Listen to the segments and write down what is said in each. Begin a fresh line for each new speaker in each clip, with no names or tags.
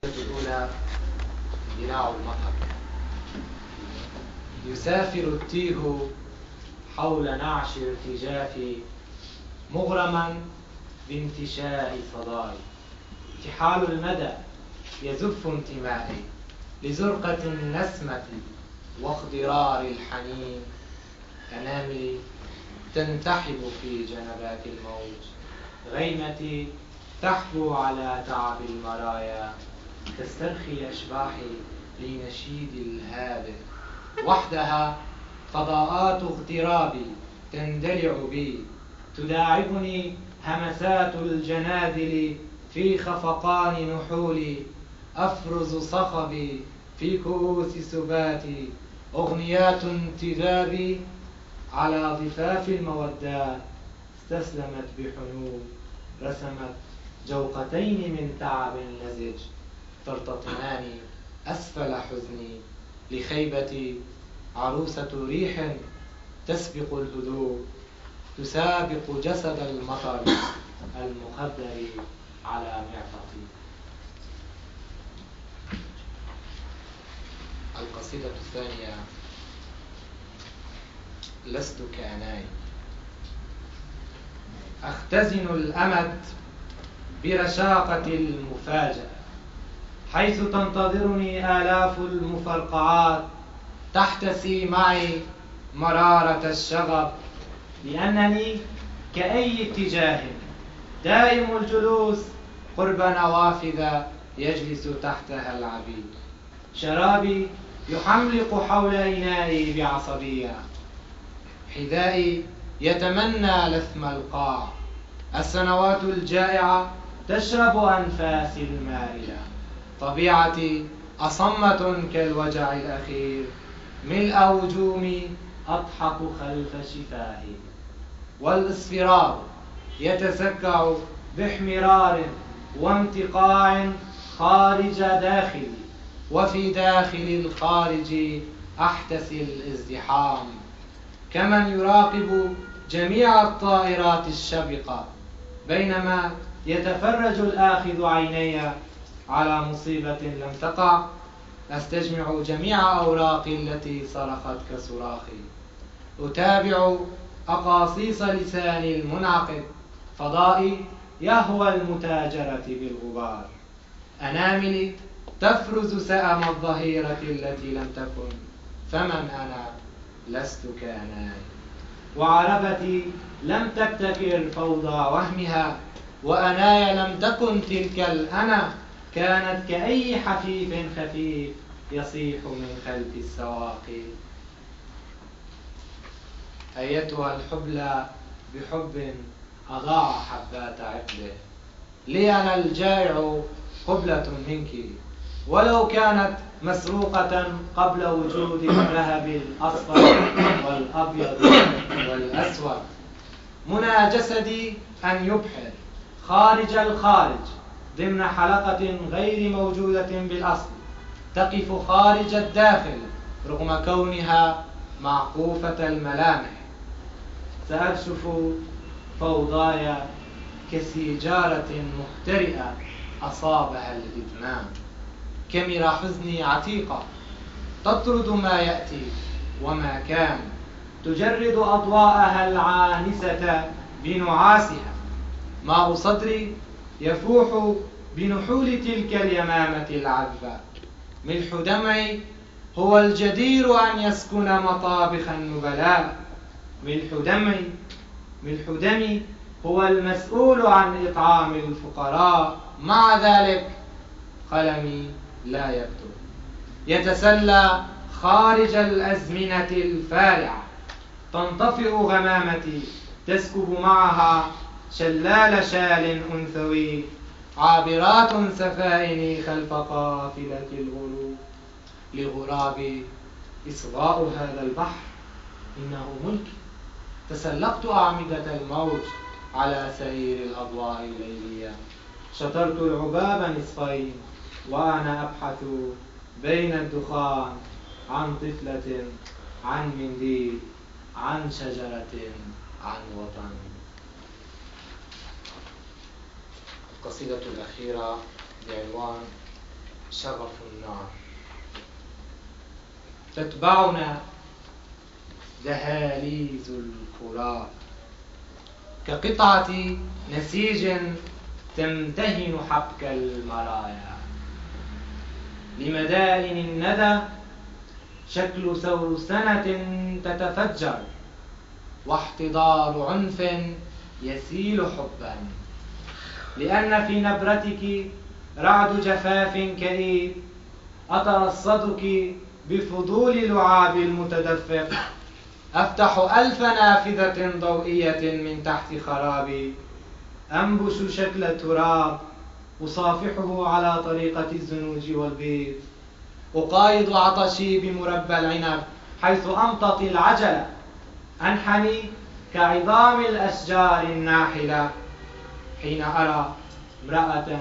الأولى اندلاع المطر. يسافر التيه حول نعش ارتجافي مغرما بانتشاء صداي. ارتحال المدى يزف انتمائي لزرقة النسمة واخضرار الحنين. أناملي تنتحب في جنبات الموج، غيمتي تحبو على تعب المرايا. تسترخي أشباحي لنشيد الهادئ، وحدها فضاءات اغترابي تندلع بي. تداعبني همسات الجنادل في خفقان نحولي. أفرز صخبي في كؤوس سباتي، أغنيات انتدابي على ضفاف المودات. استسلمت بحنون، رسمت جوقتين من تعب لزج، ترتطمان أسفل حزني. لخيبتي عروسة ريح تسبق الهدوء، تسابق جسد المطر المخدر على معطفي. القصيدة الثانية: لست كأناي. أختزن الأمد برشاقة المفاجأة، حيث تنتظرني آلاف المفرقعات تحتسي معي مرارة الشغب. لأنني كأي اتجاه دائم الجلوس قرب نوافذ يجلس تحتها العبيد. شرابي يحملق حول إنائي بعصبية، حذائي يتمنى لثم القاع. السنوات الجائعة تشرب أنفاسي المائلة. طبيعتي أصمة كالوجع الأخير، ملء وجومي أضحك خلف شفاهي. والإصفرار يتسكع باحمرار وامتقاع خارج داخلي، وفي داخل الخارج أحتسي الازدحام، كمن يراقب جميع الطائرات الشبقة بينما يتفرج الآخذ عيني على مصيبة لم تقع. أستجمع جميع أوراقي التي صرخت كصراخي، أتابع أقاصيص لساني المنعقد. فضائي يهوى المتاجرة بالغبار. أناملي تفرز سأم الظهيرة التي لم تكن. فمن أنا؟ لست كأناي. وعربتي لم تبتكر فوضى وهمها، وأناي لم تكن تلك الأنا. كانت كأي حفيف خفيف يصيح من خلف السواقي. أيتها الحبلى بحب أضاع حبات عقله، لي أنا الجائع قبلة منك، ولو كانت مسروقة قبل وجود الذهب الأصفر والأبيض والأسود. منى جسدي أن يبحر خارج الخارج ضمن حلقة غير موجودة بالأصل، تقف خارج الداخل رغم كونها معقوفة الملامح. سأكشف فوضاي كسيجارة محترئة أصابها الإدمان. كاميرا حزني عتيقة تطرد ما يأتي وما كان، تجرد أضواءها العانسة بنعاسها. ماء صدري يفوح بنحول تلك اليمامة العذبة. ملح دمعي هو الجدير أن يسكن مطابخ النبلاء. ملح دمي هو المسؤول عن إطعام الفقراء. مع ذلك قلمي لا يكتب، يتسلى خارج الأزمنة الفارعة. تنطفئ غمامتي تسكب معها شلال شال أنثوي. عابرات سفائني خلف قافلة الغلو. لغرابي إصغاء هذا البحر إنه ملكي. تسلقت أعمدة الموج على سرير الأضواء الليلية. شطرت العباب نصفين وأنا أبحث بين الدخان عن طفلة، عن منديل، عن شجرة، عن وطن. القصيدة الأخيرة بعنوان شغف النار. تتبعنا دهاليز الفراق كقطعة نسيج تمتهن حبك المرايا. لمدائن الندى شكل سوسنة تتفجر، واحتضار عنف يسيل حبا. لأن في نبرتك رعد جفاف كئيب، أترصدك بفضول لعاب المتدفق. أفتح ألف نافذة ضوئية من تحت خرابي، أنبش شكل التراب أصافحه على طريقة الزنوج والبيض. أقايض عطشي بمربى العنب حيث أمتطي العجلة، أنحني كعظام الأشجار الناحلة حين أرى امرأة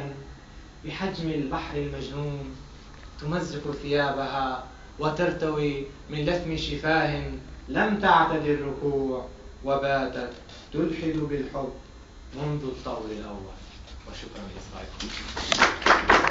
بحجم البحر المجنون تمزق ثيابها وترتوي من لثم شفاه لم تعتد الركوع، وباتت تلحد بالحب منذ الطور الأول. وشكرا لإصغائكم.